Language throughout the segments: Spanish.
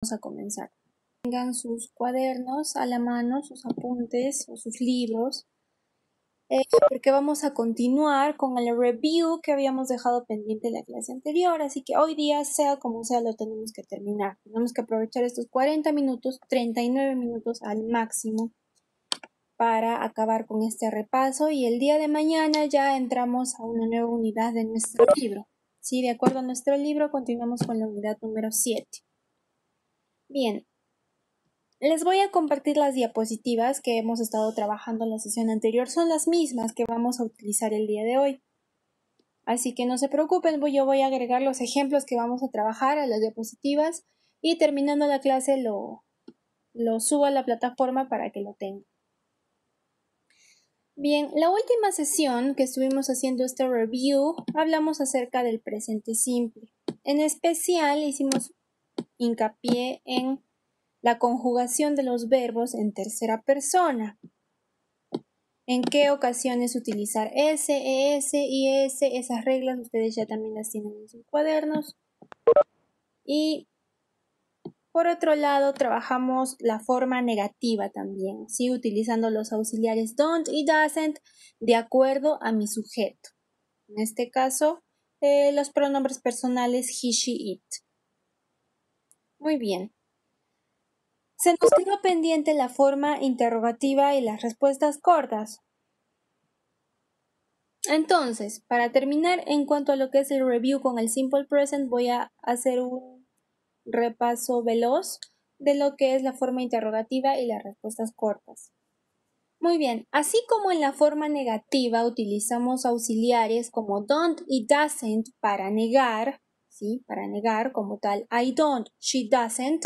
Vamos a comenzar. Tengan sus cuadernos a la mano, sus apuntes o sus libros, porque vamos a continuar con el review que habíamos dejado pendiente en la clase anterior, así que hoy día, sea como sea, lo tenemos que terminar. Tenemos que aprovechar estos 40 minutos, 39 minutos al máximo para acabar con este repaso, y el día de mañana ya entramos a una nueva unidad de nuestro libro. Sí, de acuerdo a nuestro libro, continuamos con la unidad número 7. Bien. Les voy a compartir las diapositivas que hemos estado trabajando en la sesión anterior. Son las mismas que vamos a utilizar el día de hoy. Así que no se preocupen, yo voy a agregar los ejemplos que vamos a trabajar a las diapositivas y terminando la clase lo subo a la plataforma para que lo tengan. Bien, la última sesión que estuvimos haciendo este review, hablamos acerca del presente simple. En especial hicimos hincapié en la conjugación de los verbos en tercera persona. ¿En qué ocasiones utilizar ese, es, y esas reglas ustedes ya también las tienen en sus cuadernos? Y por otro lado, trabajamos la forma negativa también, ¿sí? Utilizando los auxiliares don't y doesn't de acuerdo a mi sujeto. En este caso, los pronombres personales he, she, it. Muy bien. Se nos quedó pendiente la forma interrogativa y las respuestas cortas. Entonces, para terminar, en cuanto a lo que es el review con el Simple Present, voy a hacer un repaso veloz de lo que es la forma interrogativa y las respuestas cortas. Muy bien, así como en la forma negativa utilizamos auxiliares como don't y doesn't para negar, ¿sí? Para negar como tal, I don't, she doesn't.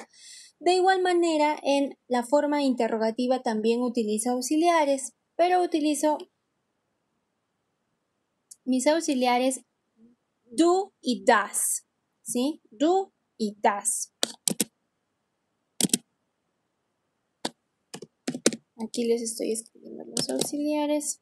De igual manera, en la forma interrogativa también utilizo auxiliares, pero utilizo mis auxiliares do y does, ¿sí? Do y does. Aquí les estoy escribiendo los auxiliares.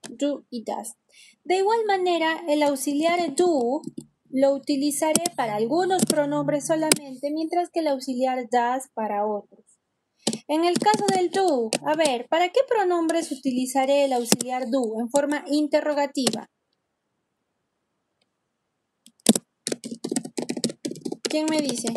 Do y does. De igual manera, el auxiliar do lo utilizaré para algunos pronombres solamente, mientras que el auxiliar does para otros. En el caso del do, a ver, ¿para qué pronombres utilizaré el auxiliar do en forma interrogativa? ¿Quién me dice?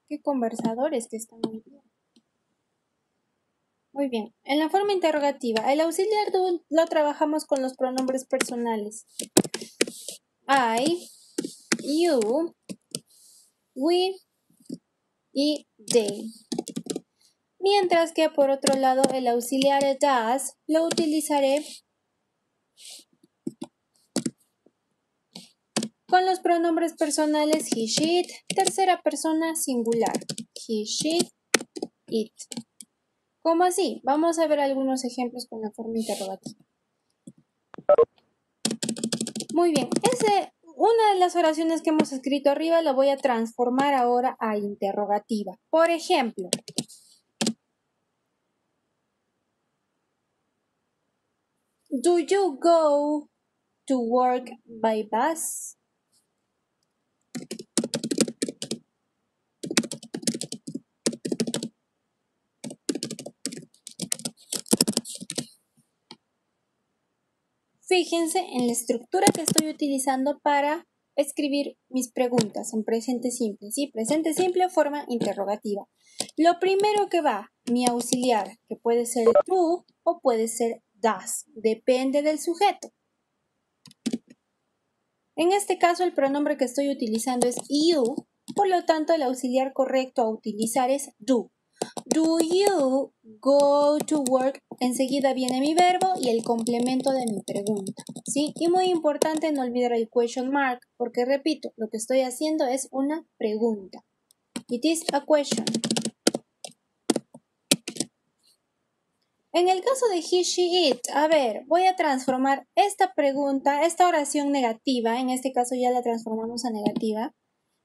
¿Qué conversadores que están muy bien? Muy bien, en la forma interrogativa, el auxiliar do lo trabajamos con los pronombres personales. I, you, we y they. Mientras que por otro lado el auxiliar does lo utilizaré con los pronombres personales he, she, it, tercera persona singular. He, she, it. ¿Cómo así? Vamos a ver algunos ejemplos con la forma interrogativa. Muy bien, una de las oraciones que hemos escrito arriba la voy a transformar ahora a interrogativa. Por ejemplo, do you go to work by bus? Fíjense en la estructura que estoy utilizando para escribir mis preguntas en presente simple, ¿sí? Presente simple, forma interrogativa. Lo primero que va, mi auxiliar, que puede ser do o puede ser does, depende del sujeto. En este caso, el pronombre que estoy utilizando es you, por lo tanto, el auxiliar correcto a utilizar es do. Do you go to work? Enseguida viene mi verbo y el complemento de mi pregunta, ¿sí? Y muy importante no olvidar el question mark, porque repito, lo que estoy haciendo es una pregunta. It is a question. En el caso de he, she, it, a ver, voy a transformar esta pregunta, esta oración negativa, en este caso ya la transformamos a negativa,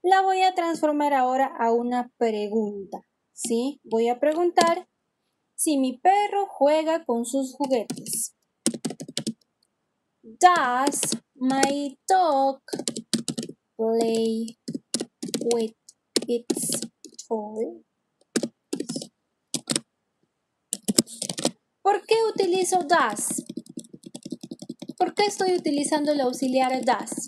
la voy a transformar ahora a una pregunta, ¿sí? Voy a preguntar Si mi perro juega con sus juguetes. Does my dog play with its toy? ¿Por qué utilizo does? ¿Por qué estoy utilizando el auxiliar does?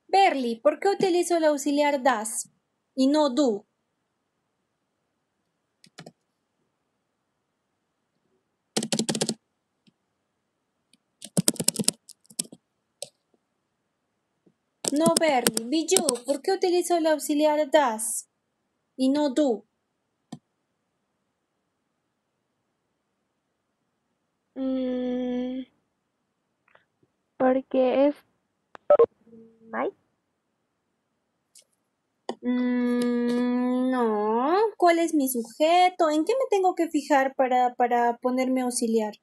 Berly, ¿por qué utilizo el auxiliar does y no do? No, Berly. Biju, ¿por qué utilizo el auxiliar does y no do? Porque es my. No. ¿Cuál es mi sujeto? ¿En qué me tengo que fijar para ponerme auxiliar?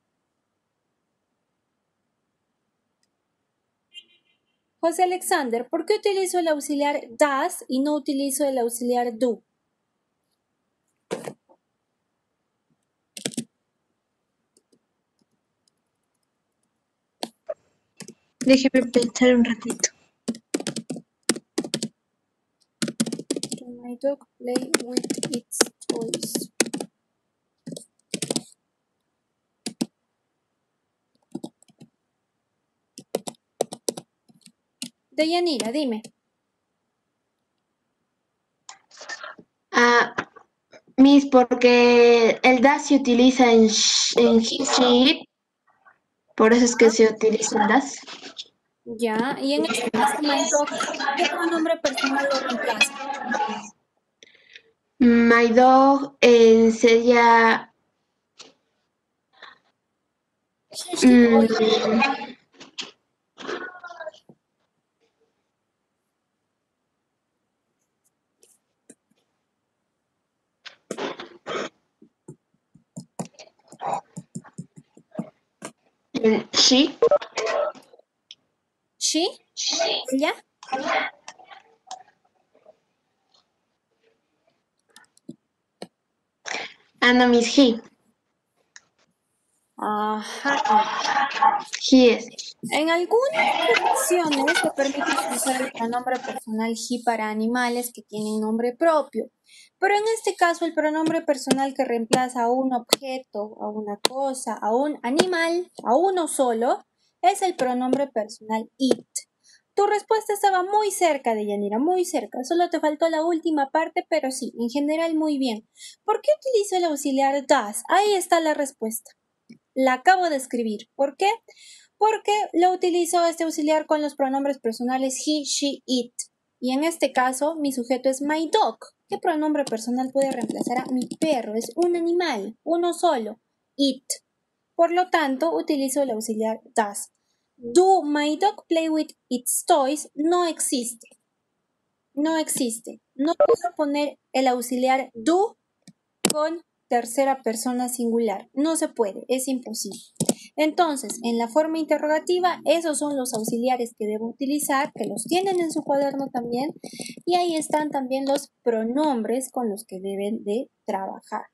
José Alexander, ¿por qué utilizo el auxiliar does y no utilizo el auxiliar do? Déjeme pensar un ratito. Do my dog play with its toys? Deyanira, dime. Miss, porque el das se utiliza en he, she, it, por eso es que se utiliza el das. Ya, y en este caso, my dog, ¿qué pronombre personal lo reemplaza? My dog sería she. She, ella. No, Miss, he. Ajá. He es. En algunas ocasiones se permite utilizar el pronombre personal he para animales que tienen nombre propio, pero en este caso el pronombre personal que reemplaza a un objeto, a una cosa, a un animal, a uno solo, es el pronombre personal it. Tu respuesta estaba muy cerca, Deyanira, muy cerca. Solo te faltó la última parte, pero sí, en general muy bien. ¿Por qué utilizo el auxiliar does? Ahí está la respuesta. La acabo de escribir. ¿Por qué? Porque lo utilizo este auxiliar con los pronombres personales he, she, it. Y en este caso, mi sujeto es my dog. ¿Qué pronombre personal puede reemplazar a mi perro? Es un animal, uno solo, it. Por lo tanto, utilizo el auxiliar does. Do my dog play with its toys? No existe. No existe. No puedo poner el auxiliar do con tercera persona singular. No se puede, es imposible. Entonces, en la forma interrogativa, esos son los auxiliares que debo utilizar, que los tienen en su cuaderno también, y ahí están también los pronombres con los que deben de trabajar.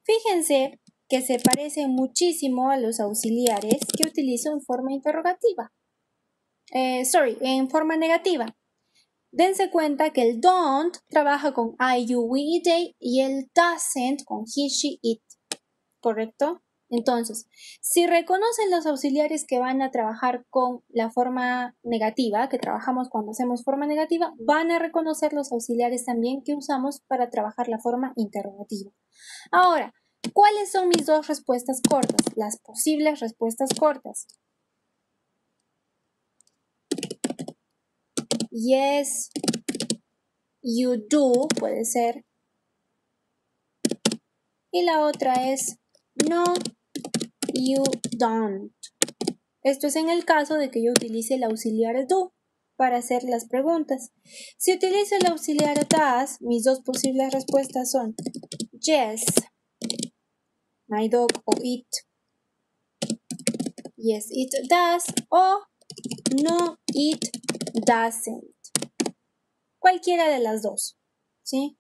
Fíjense que se parecen muchísimo a los auxiliares que utilizo en forma interrogativa. En forma negativa. Dense cuenta que el don't trabaja con I, you, we y they y el doesn't con he, she, it. ¿Correcto? Entonces, si reconocen los auxiliares que van a trabajar con la forma negativa, que trabajamos cuando hacemos forma negativa, van a reconocer los auxiliares también que usamos para trabajar la forma interrogativa. Ahora, ¿cuáles son mis dos respuestas cortas? Las posibles respuestas cortas. Yes, you do, puede ser. Y la otra es no, you don't. Esto es en el caso de que yo utilice el auxiliar do para hacer las preguntas. Si utilizo el auxiliar does, mis dos posibles respuestas son yes, my dog o it. Yes, it does o no, it doesn't. cualquiera de las dos, ¿sí?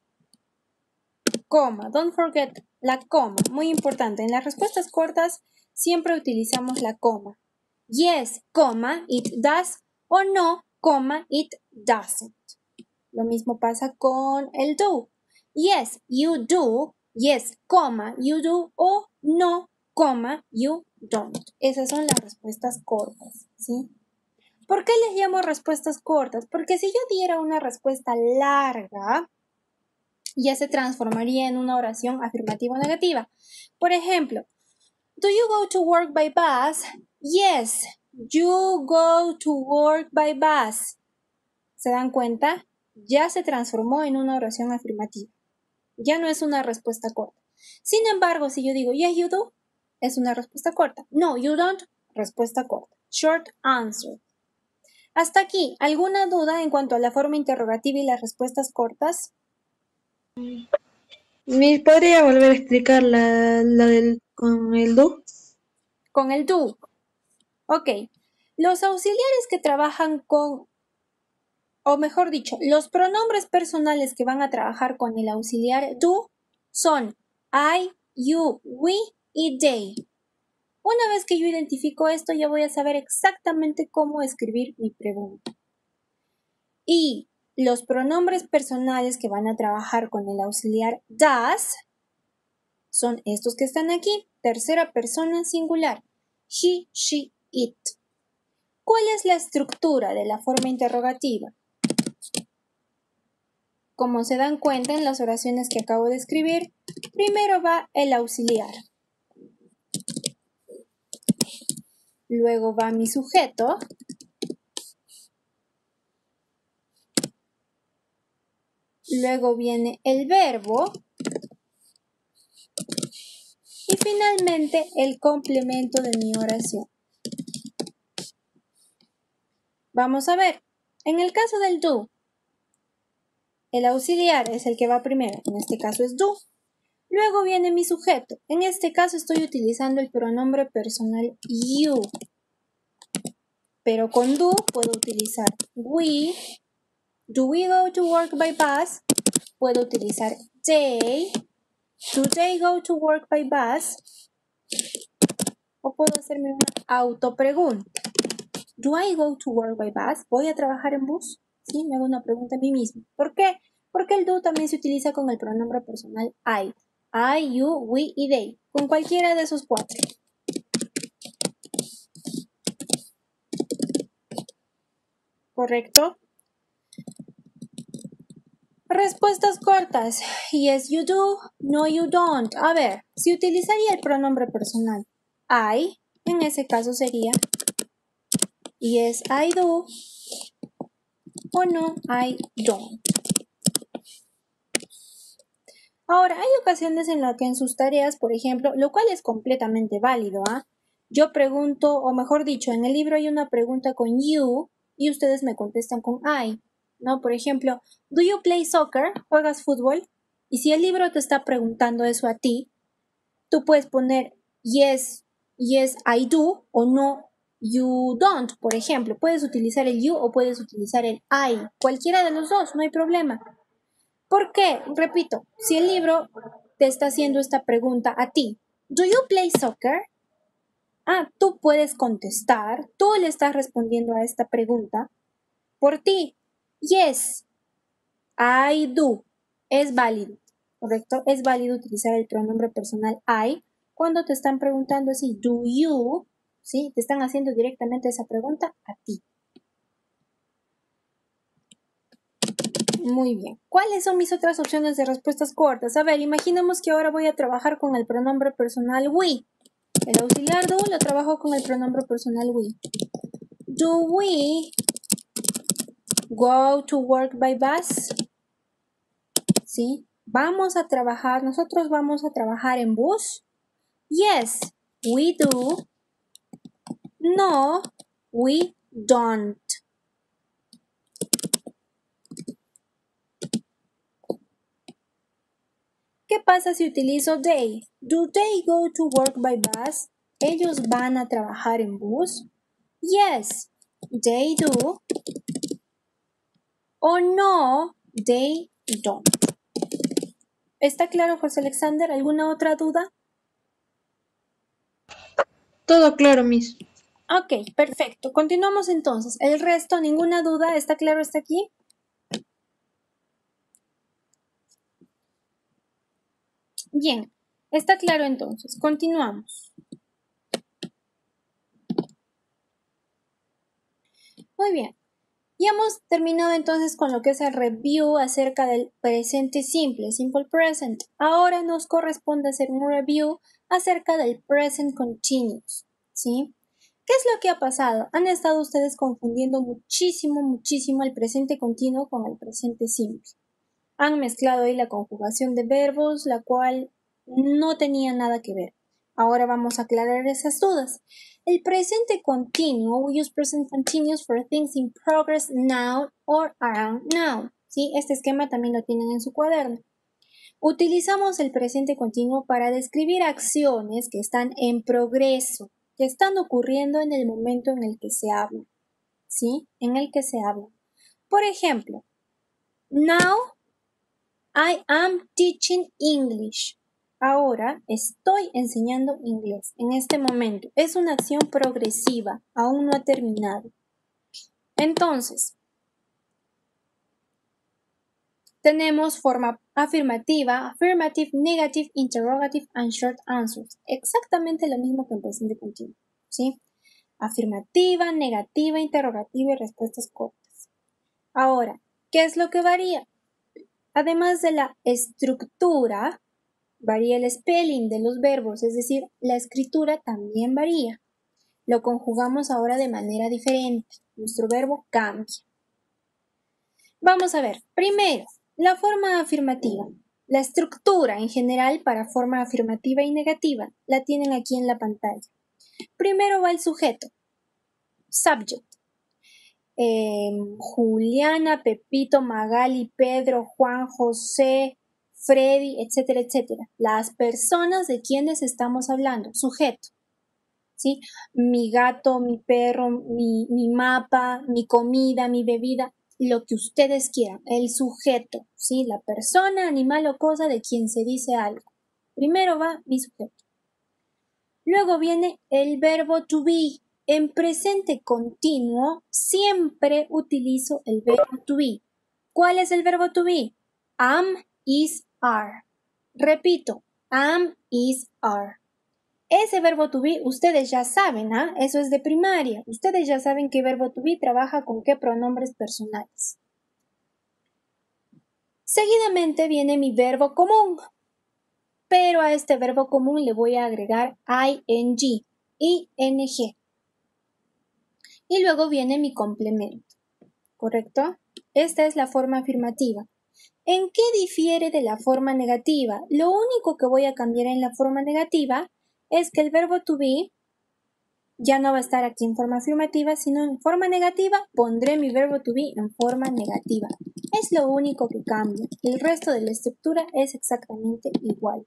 Coma, don't forget la coma, muy importante. En las respuestas cortas siempre utilizamos la coma. Yes, coma, it does, o no, coma, it doesn't. Lo mismo pasa con el do. Yes, you do. Yes, coma, you do. O no, coma, you don't. Esas son las respuestas cortas, ¿sí? ¿Por qué les llamo respuestas cortas? Porque si yo diera una respuesta larga, ya se transformaría en una oración afirmativa o negativa. Por ejemplo, do you go to work by bus? Yes, you go to work by bus. ¿Se dan cuenta? Ya se transformó en una oración afirmativa. Ya no es una respuesta corta. Sin embargo, si yo digo yes, you do, es una respuesta corta. No, you don't, respuesta corta. Short answer. Hasta aquí, ¿alguna duda en cuanto a la forma interrogativa y las respuestas cortas? ¿Me podría volver a explicar con el do? Con el do. Ok. Los auxiliares que trabajan con, o mejor dicho, los pronombres personales que van a trabajar con el auxiliar do son I, you, we y they. Una vez que yo identifico esto, ya voy a saber exactamente cómo escribir mi pregunta. Y los pronombres personales que van a trabajar con el auxiliar does son estos que están aquí, tercera persona singular, he, she, it. ¿Cuál es la estructura de la forma interrogativa? Como se dan cuenta en las oraciones que acabo de escribir, primero va el auxiliar. Luego va mi sujeto. Luego viene el verbo. Y finalmente el complemento de mi oración. Vamos a ver. En el caso del do, el auxiliar es el que va primero. En este caso es do. Luego viene mi sujeto. En este caso estoy utilizando el pronombre personal you. Pero con do puedo utilizar we. Do we go to work by bus? Puedo utilizar they. Do they go to work by bus? O puedo hacerme una autopregunta. Do I go to work by bus? ¿Voy a trabajar en bus? Sí, me hago una pregunta a mí mismo. ¿Por qué? Porque el do también se utiliza con el pronombre personal I. I, you, we y they. Con cualquiera de esos cuatro. ¿Correcto? Respuestas cortas. Yes, you do. No, you don't. A ver, si utilizaría el pronombre personal I, en ese caso sería yes, I do. O no, I don't. Ahora, hay ocasiones en las que en sus tareas, por ejemplo, lo cual es completamente válido, ¿ah? Yo pregunto, o mejor dicho, en el libro hay una pregunta con you y ustedes me contestan con I, ¿no? Por ejemplo, ¿do you play soccer? ¿Juegas fútbol? Y si el libro te está preguntando eso a ti, tú puedes poner yes, yes, I do, o no, you don't, por ejemplo. Puedes utilizar el you o puedes utilizar el I. Cualquiera de los dos, no hay problema. ¿Por qué? Repito, si el libro te está haciendo esta pregunta a ti, ¿do you play soccer? Ah, tú puedes contestar, tú le estás respondiendo a esta pregunta por ti. Yes, I do. Es válido, ¿correcto? Es válido utilizar el pronombre personal I cuando te están preguntando así, do you, ¿sí? Te están haciendo directamente esa pregunta a ti. Muy bien. ¿Cuáles son mis otras opciones de respuestas cortas? A ver, imaginemos que ahora voy a trabajar con el pronombre personal we. El auxiliar do lo trabajo con el pronombre personal we. Do we go to work by bus? ¿Sí? Vamos a trabajar, nosotros vamos a trabajar en bus. Yes, we do. No, we don't. ¿Qué pasa si utilizo they? Do they go to work by bus? ¿Ellos van a trabajar en bus? Yes, they do. O no, they don't. ¿Está claro, José Alexander? ¿Alguna otra duda? Todo claro, Miss. Ok, perfecto. Continuamos entonces. El resto, ninguna duda. ¿Está claro hasta aquí? Bien, está claro entonces. Continuamos. Muy bien. Ya hemos terminado entonces con lo que es el review acerca del presente simple, simple present. Ahora nos corresponde hacer un review acerca del present continuous, ¿sí? ¿Qué es lo que ha pasado? Han estado ustedes confundiendo muchísimo el presente continuo con el presente simple. Han mezclado ahí la conjugación de verbos, la cual no tenía nada que ver. Ahora vamos a aclarar esas dudas. El presente continuo, we use present continuous for things in progress now or around now. ¿Sí? Este esquema también lo tienen en su cuaderno. Utilizamos el presente continuo para describir acciones que están en progreso, que están ocurriendo en el momento en el que se habla. ¿Sí? En el que se habla. Por ejemplo, now I am teaching English. Ahora estoy enseñando inglés. En este momento es una acción progresiva, aún no ha terminado. Entonces, tenemos forma afirmativa, affirmative, negative, interrogative and short answers. Exactamente lo mismo que en presente continuo, ¿sí? Afirmativa, negativa, interrogativa y respuestas cortas. Ahora, ¿qué es lo que varía? Además de la estructura, varía el spelling de los verbos, es decir, la escritura también varía. Lo conjugamos ahora de manera diferente. Nuestro verbo cambia. Vamos a ver, primero, la forma afirmativa. La estructura en general para forma afirmativa y negativa la tienen aquí en la pantalla. Primero va el sujeto, subject. Juliana, Pepito, Magali, Pedro, Juan, José, Freddy, etcétera, etcétera. Las personas de quienes estamos hablando, sujeto. ¿Sí? Mi gato, mi perro, mi mapa, mi comida, mi bebida, lo que ustedes quieran, el sujeto, ¿sí? La persona, animal o cosa de quien se dice algo. Primero va mi sujeto. Luego viene el verbo to be. En presente continuo siempre utilizo el verbo to be. ¿Cuál es el verbo to be? Am, is, are. Repito, am, is, are. Ese verbo to be ustedes ya saben, ¿ah? Eso es de primaria. Ustedes ya saben qué verbo to be trabaja con qué pronombres personales. Seguidamente viene mi verbo común, pero a este verbo común le voy a agregar ing, ing. Y luego viene mi complemento, ¿correcto? Esta es la forma afirmativa. ¿En qué difiere de la forma negativa? Lo único que voy a cambiar en la forma negativa es que el verbo to be ya no va a estar aquí en forma afirmativa, sino en forma negativa pondré mi verbo to be en forma negativa. Es lo único que cambia. El resto de la estructura es exactamente igual.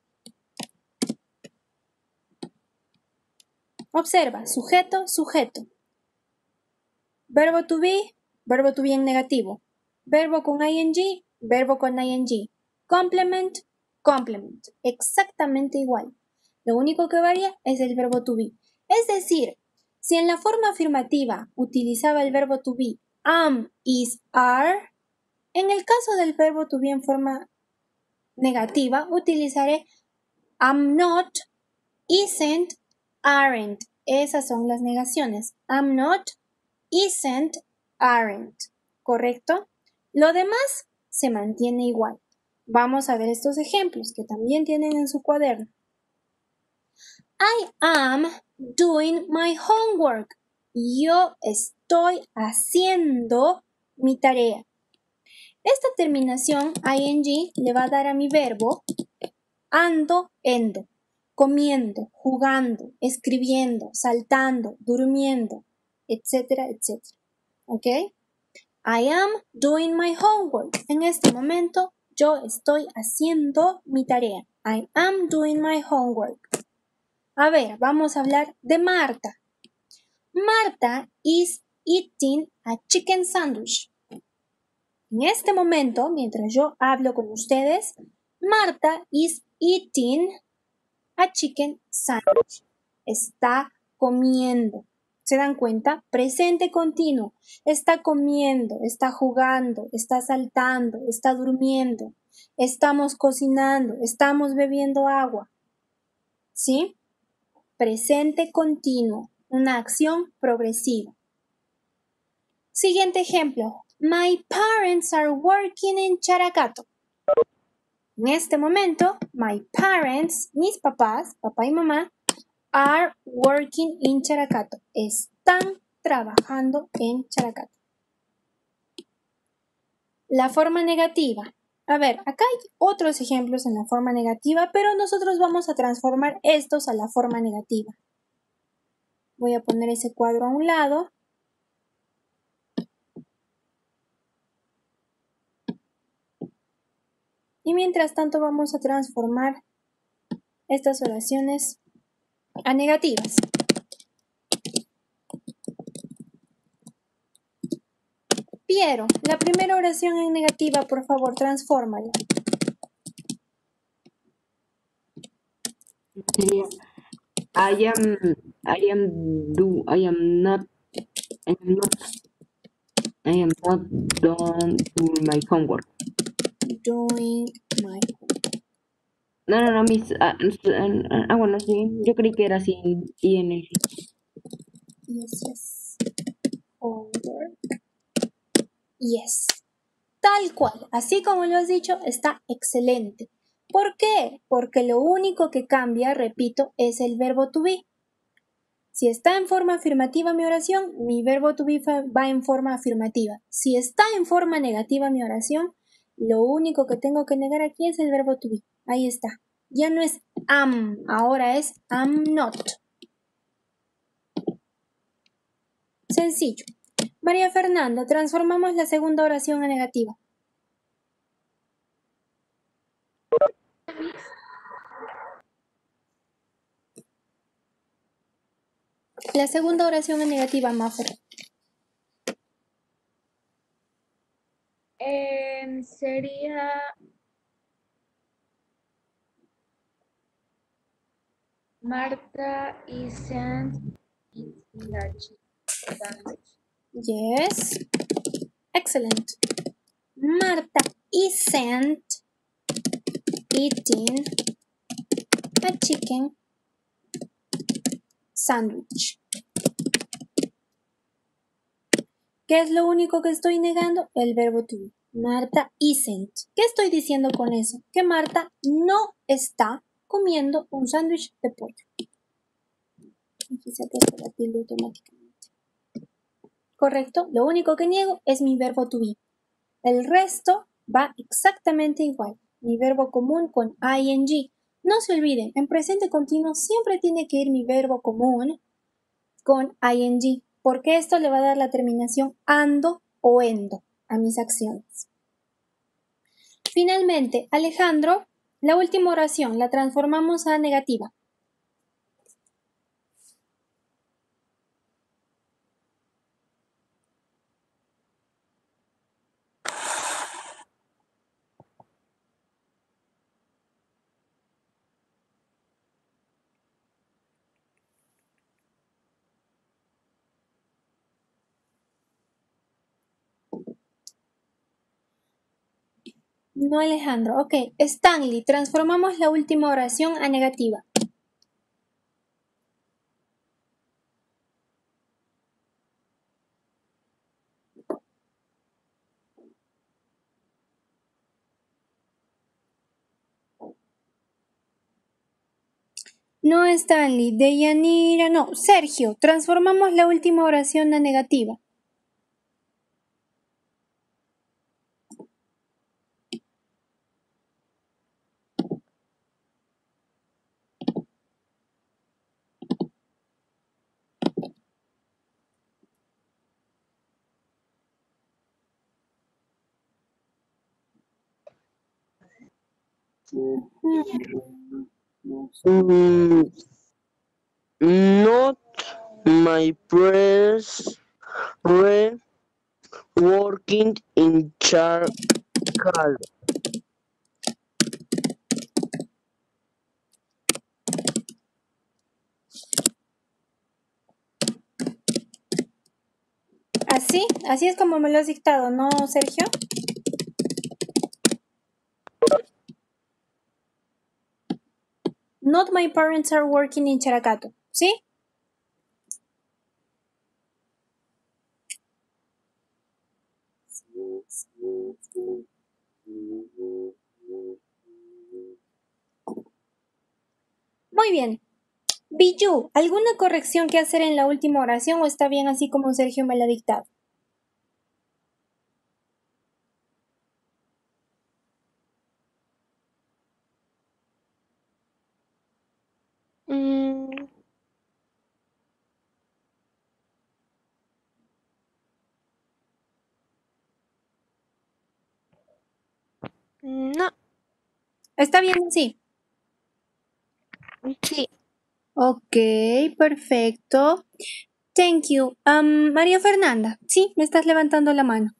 Observa, sujeto, sujeto. Verbo to be en negativo. Verbo con ing, verbo con ing. Complement, complement. Exactamente igual. Lo único que varía es el verbo to be. Es decir, si en la forma afirmativa utilizaba el verbo to be am, is, are, en el caso del verbo to be en forma negativa utilizaré am not, isn't, aren't. Esas son las negaciones. Am not, isn't, aren't. ¿Correcto? Lo demás se mantiene igual. Vamos a ver estos ejemplos que también tienen en su cuaderno. I am doing my homework. Yo estoy haciendo mi tarea. Esta terminación ing le va a dar a mi verbo ando, endo, comiendo, jugando, escribiendo, saltando, durmiendo, etcétera, etcétera. ¿Ok? I am doing my homework. En este momento yo estoy haciendo mi tarea. I am doing my homework. A ver, vamos a hablar de Marta. Marta is eating a chicken sandwich. En este momento, mientras yo hablo con ustedes, Marta is eating a chicken sandwich. Está comiendo. ¿Se dan cuenta? Presente continuo. Está comiendo, está jugando, está saltando, está durmiendo. Estamos cocinando, estamos bebiendo agua. ¿Sí? Presente continuo. Una acción progresiva. Siguiente ejemplo. My parents are working in Characato. En este momento, my parents, mis papás, papá y mamá, are working in Characato. Están trabajando en Characato. La forma negativa. A ver, acá hay otros ejemplos en la forma negativa, pero nosotros vamos a transformar estos a la forma negativa. Voy a poner ese cuadro a un lado. Y mientras tanto vamos a transformar estas oraciones a negativas. Piero, la primera oración en negativa, por favor, transfórmala. Sería I am not done with my homework. Doing my homework. No, mis, bueno, sí, yo creí que era sin ing. Yes. Homework. Yes. Tal cual, así como lo has dicho, está excelente. ¿Por qué? Porque lo único que cambia, repito, es el verbo to be. Si está en forma afirmativa mi oración, mi verbo to be va en forma afirmativa. Si está en forma negativa mi oración, lo único que tengo que negar aquí es el verbo to be. Ahí está. Ya no es am, ahora es am not. Sencillo. María Fernanda, transformamos la segunda oración a negativa. La segunda oración en negativa, Maffer. Sería Marta isn't eating a chicken sandwich. Yes. Excellent. Marta isn't eating a chicken sandwich. ¿Qué es lo único que estoy negando? El verbo to be. Marta isn't. ¿Qué estoy diciendo con eso? Que Marta no está comiendo un sándwich de pollo. Aquí se ha puesto la tilde automáticamente. Correcto. Lo único que niego es mi verbo to be. El resto va exactamente igual. Mi verbo común con ing. No se olviden, en presente continuo siempre tiene que ir mi verbo común con ing, porque esto le va a dar la terminación ando o endo a mis acciones. Finalmente, Alejandro, la última oración la transformamos a negativa. No, Alejandro. Ok, Stanley, transformamos la última oración a negativa. No, Stanley, Deyanira, no. Sergio, transformamos la última oración a negativa. Not my press working in charcoal. Así es como me lo has dictado, ¿no, Sergio? Not my parents are working in Characato, ¿sí? Muy bien. Biju, ¿alguna corrección que hacer en la última oración o está bien así como Sergio me la ha dictado? No, ¿Está bien así? sí. Ok, perfecto. Thank you. María Fernanda, sí, me estás levantando la mano.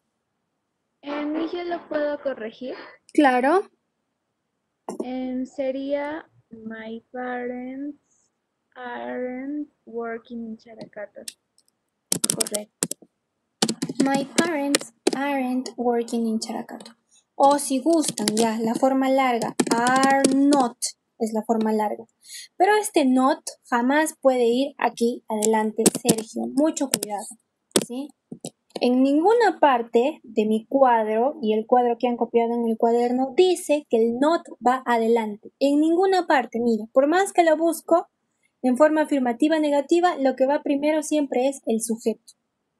¿Y yo lo puedo corregir? Claro. Sería my parents aren't working in Characato. Correcto. My parents aren't working in Characato. O si gustan, ya, la forma larga. Are not es la forma larga. Pero este not jamás puede ir aquí adelante, Sergio. Mucho cuidado, ¿sí? En ninguna parte de mi cuadro y el cuadro que han copiado en el cuaderno dice que el not va adelante. En ninguna parte, mira, por más que lo busco en forma afirmativa negativa, lo que va primero siempre es el sujeto.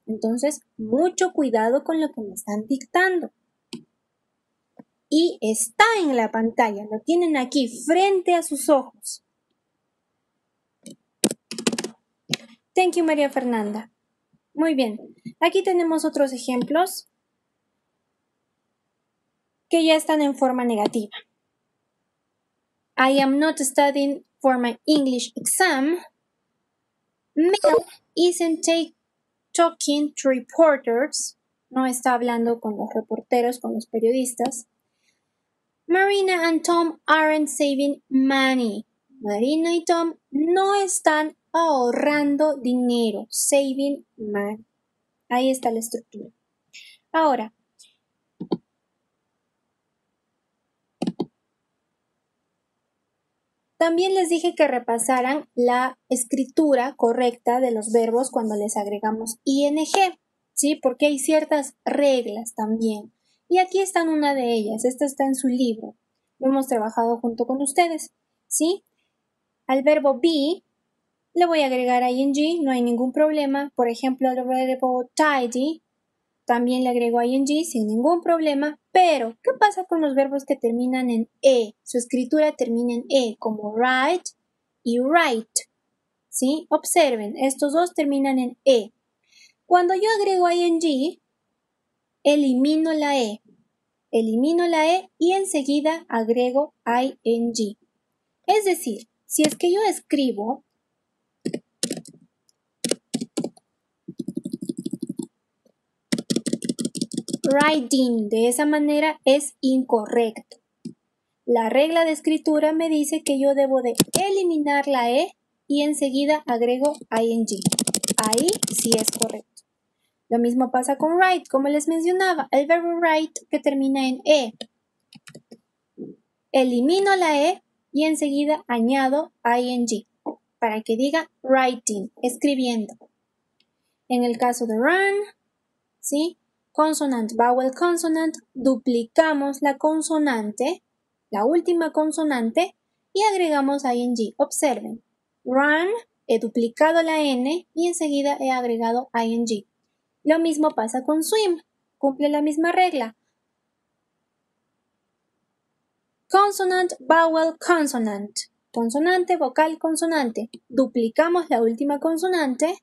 Entonces, mucho cuidado con lo que me están dictando. Y está en la pantalla, lo tienen aquí frente a sus ojos. Thank you, María Fernanda. Muy bien, aquí tenemos otros ejemplos que ya están en forma negativa. I am not studying for my English exam. Mel isn't talking to reporters. No está hablando con los reporteros, con los periodistas. Marina and Tom aren't saving money. Marina y Tom no están ahorrando dinero. Saving money. Ahí está la estructura. Ahora, también les dije que repasaran la escritura correcta de los verbos cuando les agregamos ing, ¿sí? Porque hay ciertas reglas también. Y aquí están una de ellas. Esta está en su libro. Lo hemos trabajado junto con ustedes, ¿sí? Al verbo be le voy a agregar ing, no hay ningún problema. Por ejemplo, al verbo tidy también le agrego ing sin ningún problema. Pero, ¿qué pasa con los verbos que terminan en e? Su escritura termina en e, como write y write, ¿sí? Observen, estos dos terminan en e. Cuando yo agrego ing, elimino la e. Elimino la e y enseguida agrego ing. Es decir, si es que yo escribo writing de esa manera es incorrecto. La regla de escritura me dice que yo debo de eliminar la e y enseguida agrego ing. Ahí sí es correcto. Lo mismo pasa con write, como les mencionaba, el verbo write que termina en e. Elimino la e y enseguida añado ing para que diga writing, escribiendo. En el caso de run, ¿sí? Consonant, vowel, consonant, duplicamos la consonante, la última consonante, y agregamos ing. Observen, run, he duplicado la n y enseguida he agregado ing. Lo mismo pasa con swim, cumple la misma regla. Consonant, vowel, consonant. Consonante, vocal, consonante. Duplicamos la última consonante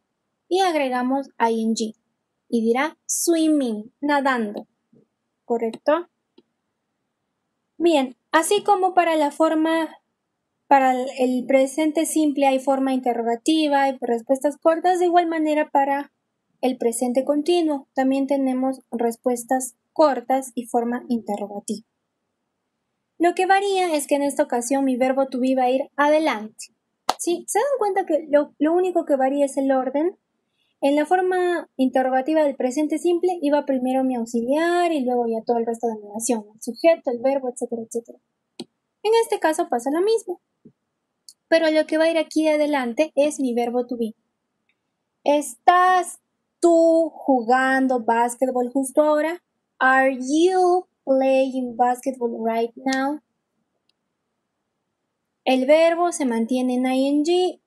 y agregamos ing. Y dirá swimming, nadando. ¿Correcto? Bien, así como para el presente simple hay forma interrogativa, hay respuestas cortas, de igual manera para el presente continuo. También tenemos respuestas cortas y forma interrogativa. Lo que varía es que en esta ocasión mi verbo to be va a ir adelante. ¿Sí? ¿Se dan cuenta que lo único que varía es el orden? En la forma interrogativa del presente simple iba primero mi auxiliar y luego ya todo el resto de mi oración, el sujeto, el verbo, etcétera, etcétera. En este caso pasa lo mismo, pero lo que va a ir aquí adelante es mi verbo to be. ¿Estás tú jugando básquetbol justo ahora? Are you playing basketball right now? El verbo se mantiene en ing,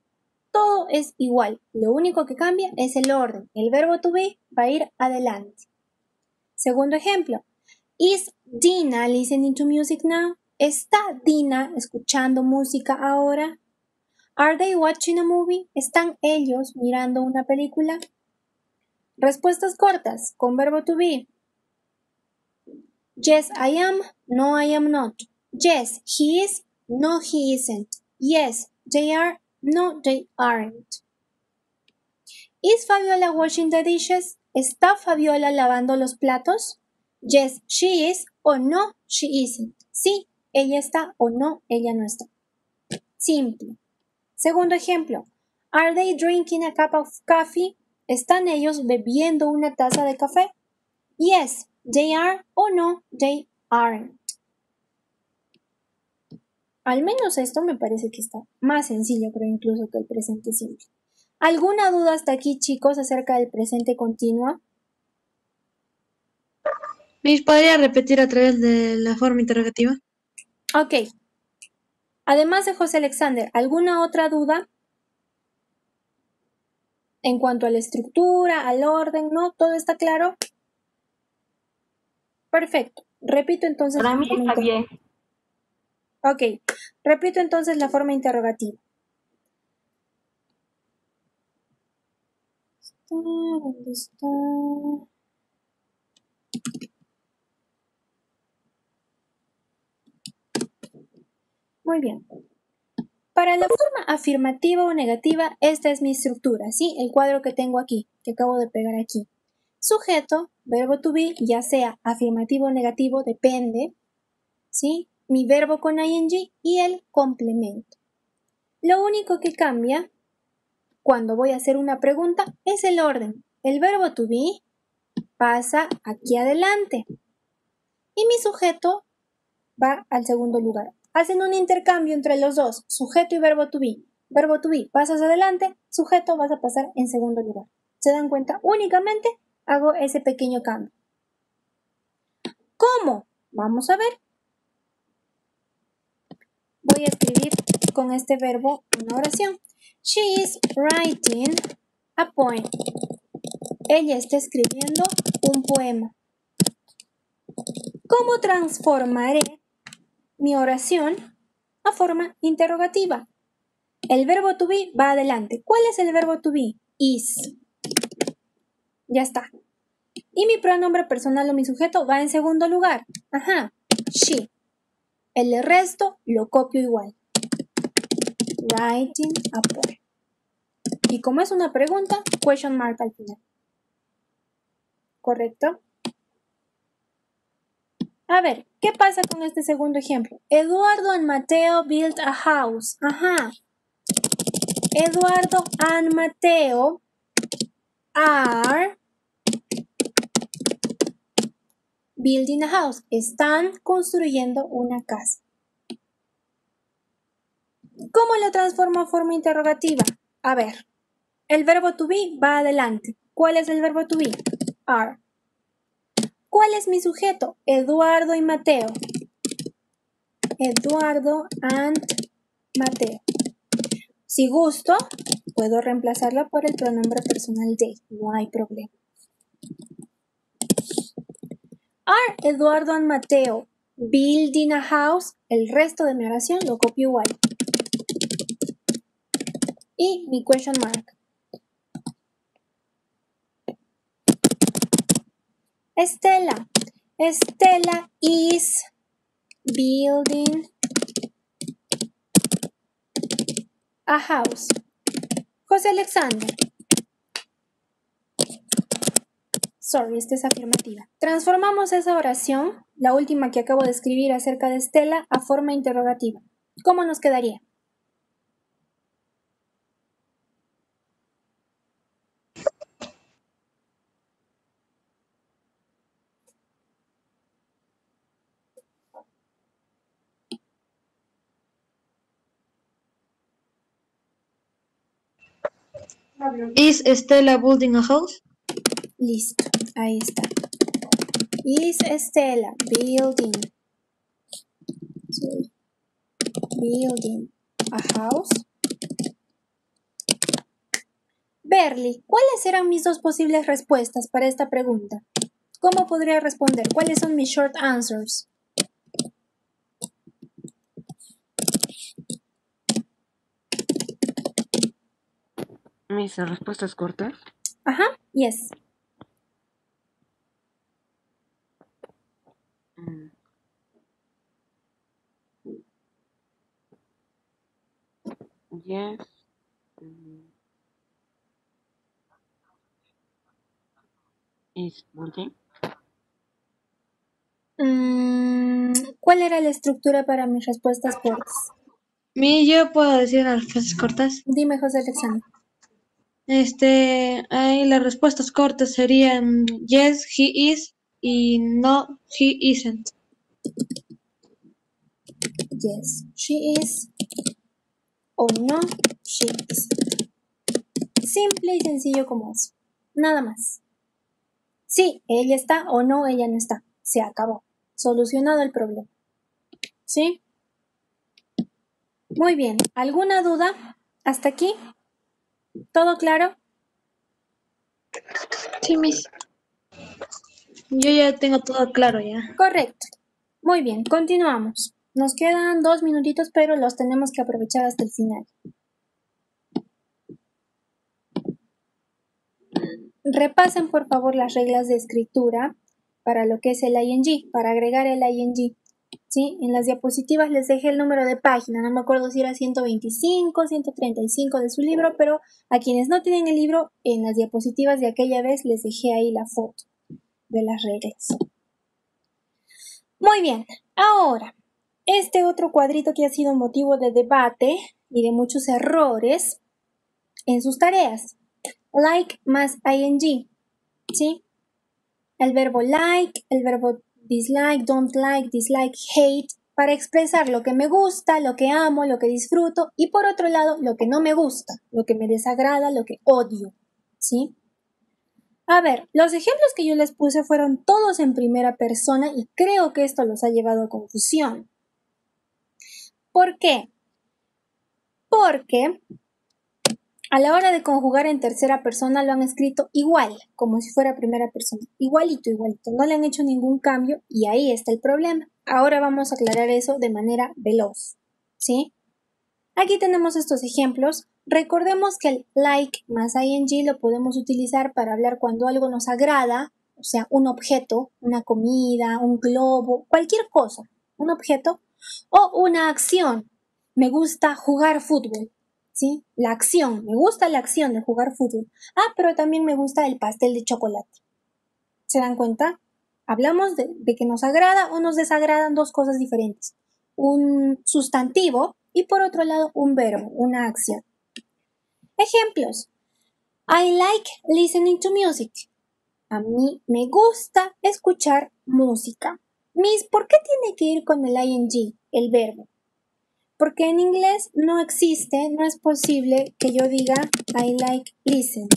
todo es igual, lo único que cambia es el orden. El verbo to be va a ir adelante. Segundo ejemplo, is Dina listening to music now? ¿Está Dina escuchando música ahora? Are they watching a movie? ¿Están ellos mirando una película? Respuestas cortas con verbo to be. Yes, I am. No, I am not. Yes, he is. No, he isn't. Yes, they are. No, they aren't. Is Fabiola washing the dishes? ¿Está Fabiola lavando los platos? Yes, she is. O no, she isn't. Sí, ella está o no, ella no está. Simple. Segundo ejemplo. Are they drinking a cup of coffee? ¿Están ellos bebiendo una taza de café? Yes, they are o no, they aren't. Al menos esto me parece que está más sencillo, creo, incluso que el presente simple. ¿Alguna duda hasta aquí, chicos, acerca del presente continuo? Miss, ¿podría repetir a través de la forma interrogativa? Ok. Además de José Alexander, ¿alguna otra duda? En cuanto a la estructura, al orden, ¿no? ¿Todo está claro? Perfecto. Repito entonces. Para mí está bien. Ok. Repito entonces la forma interrogativa. ¿Dónde está? Muy bien. Para la forma afirmativa o negativa, esta es mi estructura, ¿sí? El cuadro que tengo aquí, que acabo de pegar aquí. Sujeto, verbo to be, ya sea afirmativo o negativo, depende, ¿sí? Mi verbo con ing y el complemento. Lo único que cambia cuando voy a hacer una pregunta es el orden. El verbo to be pasa aquí adelante y mi sujeto va al segundo lugar. Hacen un intercambio entre los dos, sujeto y verbo to be. Verbo to be, pasas adelante, sujeto vas a pasar en segundo lugar. ¿Se dan cuenta? Únicamente hago ese pequeño cambio. ¿Cómo? Vamos a ver. Voy a escribir con este verbo una oración. She is writing a poem. Ella está escribiendo un poema. ¿Cómo transformaré mi oración a forma interrogativa? El verbo to be va adelante. ¿Cuál es el verbo to be? Is. Ya está. Y mi pronombre personal o mi sujeto va en segundo lugar. Ajá. She. El resto lo copio igual. Writing a poem. Y como es una pregunta, question mark al final. ¿Correcto? A ver, ¿qué pasa con este segundo ejemplo? Eduardo and Mateo built a house. Ajá. Eduardo and Mateo are building a house. Están construyendo una casa. ¿Cómo lo transformo a forma interrogativa? A ver, el verbo to be va adelante. ¿Cuál es el verbo to be? Are. ¿Cuál es mi sujeto? Eduardo y Mateo. Eduardo and Mateo. Si gusto, puedo reemplazarlo por el pronombre personal they. No hay problema. Are Eduardo and Mateo building a house? El resto de mi oración lo copio igual. Y mi question mark. Estela. Estela is building a house. José Alexander. Sorry, esta es afirmativa. Transformamos esa oración, la última que acabo de escribir acerca de Estela, a forma interrogativa. ¿Cómo nos quedaría? Is Stella building a house? Listo, ahí está. Is Estela building a house? Berly, ¿cuáles serán mis dos posibles respuestas para esta pregunta? ¿Cómo podría responder? ¿Cuáles son mis short answers? Mis respuestas cortas. Ajá, yes. Yes. Is building. ¿Cuál era la estructura para mis respuestas cortas? Yo puedo decir las respuestas cortas. Dime, José Alexander. Ahí las respuestas cortas serían yes, he is y no, he isn't. Yes, she is. O no, she is. Simple y sencillo como eso. Nada más. Sí, ella está o no, ella no está. Se acabó. Solucionado el problema. ¿Sí? Muy bien. ¿Alguna duda? ¿Hasta aquí? ¿Todo claro? Sí, Miss. Yo ya tengo todo claro ya. Correcto. Muy bien, continuamos. Nos quedan 2 minutitos, pero los tenemos que aprovechar hasta el final. Repasen por favor las reglas de escritura para lo que es el ing, para agregar el ing. ¿Sí? En las diapositivas les dejé el número de página, no me acuerdo si era 125, 135 de su libro, pero a quienes no tienen el libro, en las diapositivas de aquella vez les dejé ahí la foto de las reglas. Muy bien, ahora, este otro cuadrito que ha sido motivo de debate y de muchos errores en sus tareas. Like más ing, ¿sí? El verbo like, el verbo dislike, don't like, dislike, hate, para expresar lo que me gusta, lo que amo, lo que disfruto, y por otro lado, lo que no me gusta, lo que me desagrada, lo que odio, ¿sí? A ver, los ejemplos que yo les puse fueron todos en primera persona y creo que esto los ha llevado a confusión. ¿Por qué? Porque a la hora de conjugar en tercera persona lo han escrito igual, como si fuera primera persona. Igualito, igualito. No le han hecho ningún cambio y ahí está el problema. Ahora vamos a aclarar eso de manera veloz, ¿sí? Aquí tenemos estos ejemplos. Recordemos que el like más ing lo podemos utilizar para hablar cuando algo nos agrada, o sea, un objeto, una comida, un globo, cualquier cosa, un objeto, o una acción. Me gusta jugar fútbol. ¿Sí? La acción, me gusta la acción de jugar fútbol. Ah, pero también me gusta el pastel de chocolate. ¿Se dan cuenta? Hablamos de que nos agrada o nos desagradan dos cosas diferentes. Un sustantivo y por otro lado un verbo, una acción. Ejemplos. I like listening to music. A mí me gusta escuchar música. Miss, ¿por qué tiene que ir con el ing, el verbo? Porque en inglés no existe, no es posible que yo diga I like listen.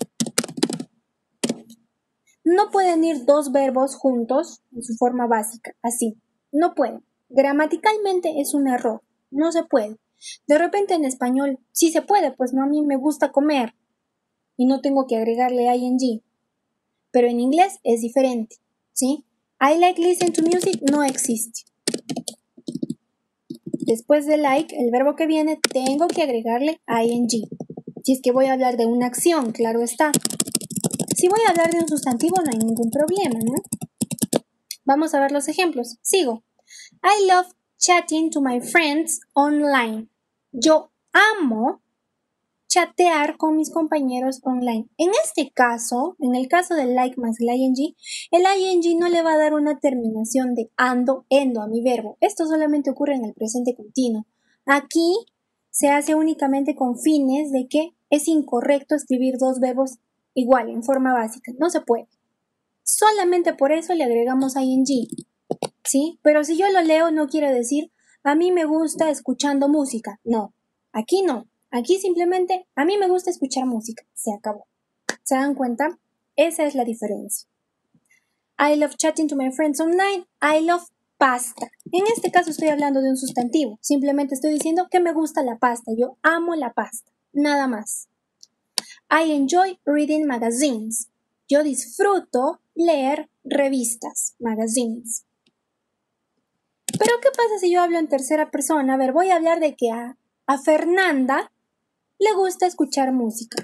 No pueden ir dos verbos juntos en su forma básica, así. No pueden. Gramaticalmente es un error. No se puede. De repente en español sí se puede, pues no, a mí me gusta comer y no tengo que agregarle ing. Pero en inglés es diferente, ¿sí? I like listen to music no existe. Después de like, el verbo que viene, tengo que agregarle ing. Si es que voy a hablar de una acción, claro está. Si voy a hablar de un sustantivo, no hay ningún problema, ¿no? Vamos a ver los ejemplos. Sigo. I love chatting to my friends online. Yo amo chatear con mis compañeros online. En este caso, en el caso del like más el ing no le va a dar una terminación de ando, endo a mi verbo. Esto solamente ocurre en el presente continuo. Aquí se hace únicamente con fines de que es incorrecto escribir dos verbos igual, en forma básica. No se puede. Solamente por eso le agregamos ing, ¿sí? Pero si yo lo leo no quiere decir a mí me gusta escuchando música. No, aquí no. Aquí simplemente a mí me gusta escuchar música. Se acabó. ¿Se dan cuenta? Esa es la diferencia. I love chatting to my friends online. I love pasta. En este caso estoy hablando de un sustantivo. Simplemente estoy diciendo que me gusta la pasta. Yo amo la pasta. Nada más. I enjoy reading magazines. Yo disfruto leer revistas, magazines. Pero ¿qué pasa si yo hablo en tercera persona? A ver, voy a hablar de que a Fernanda le gusta escuchar música.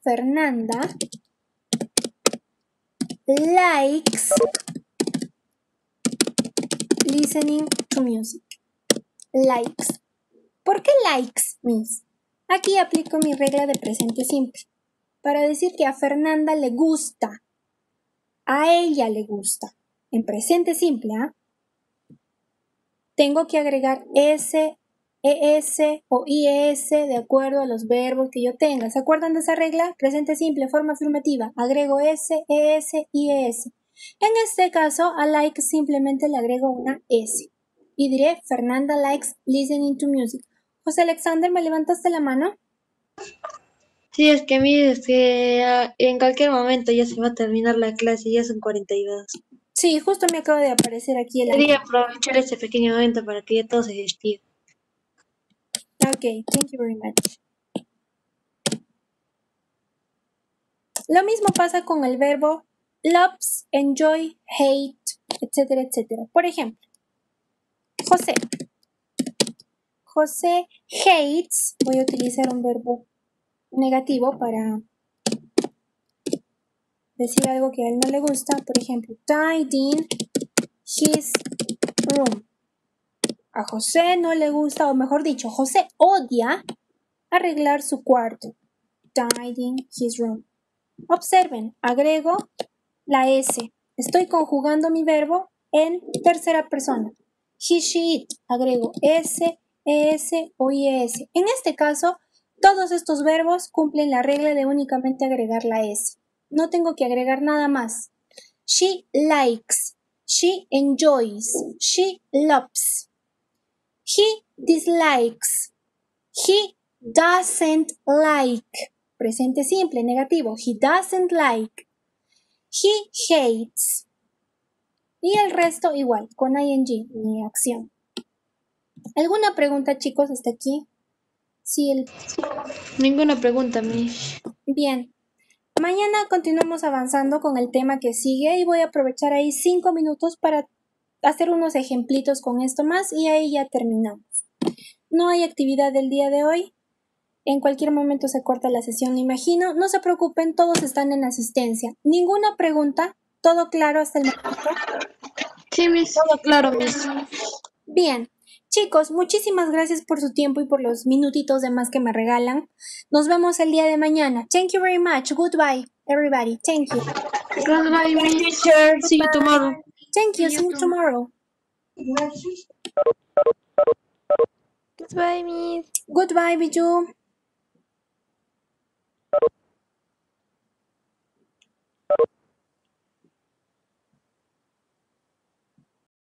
Fernanda likes listening to music. Likes. ¿Por qué likes, miss? Aquí aplico mi regla de presente simple para decir que a Fernanda le gusta. A ella le gusta. En presente simple, ¿ah? Tengo que agregar S, ES o IES de acuerdo a los verbos que yo tenga. ¿Se acuerdan de esa regla? Presente simple, forma afirmativa. Agrego S, ES, IES. En este caso, a like simplemente le agrego una S. Y diré, Fernanda likes listening to music. José Alexander, ¿me levantaste la mano? Sí, es que mire, es que en cualquier momento ya se va a terminar la clase, ya son 42. Sí, justo me acaba de aparecer aquí el Quería aprovechar este pequeño momento para que ya todos se despidan. Ok, thank you very much. Lo mismo pasa con el verbo loves, enjoy, hate, etcétera, etcétera. Por ejemplo, José. José hates, voy a utilizar un verbo negativo para decir algo que a él no le gusta. Por ejemplo, tidying his room. A José no le gusta, o mejor dicho, José odia arreglar su cuarto. Tidying his room. Observen, agrego la S. Estoy conjugando mi verbo en tercera persona. He, she, it. Agrego S, ES o IES. En este caso, todos estos verbos cumplen la regla de únicamente agregar la S. No tengo que agregar nada más. She likes. She enjoys. She loves. He dislikes. He doesn't like. Presente simple, negativo. He doesn't like. He hates. Y el resto igual, con ing, mi acción. ¿Alguna pregunta, chicos, hasta aquí? Sí, Ninguna pregunta, Mish. Bien. Mañana continuamos avanzando con el tema que sigue y voy a aprovechar ahí 5 minutos para hacer unos ejemplitos con esto más y ahí ya terminamos. No hay actividad del día de hoy. En cualquier momento se corta la sesión, me imagino. No se preocupen, todos están en asistencia. Ninguna pregunta, todo claro hasta el momento. Sí, Miss, todo claro, Miss. Bien, chicos, muchísimas gracias por su tiempo y por los minutitos de más que me regalan. Nos vemos el día de mañana. Thank you very much. Goodbye, everybody. Thank you. Goodbye, Miss. Teacher. See you tomorrow. Thank you. See you tomorrow. Goodbye, Miss. Goodbye, Biju.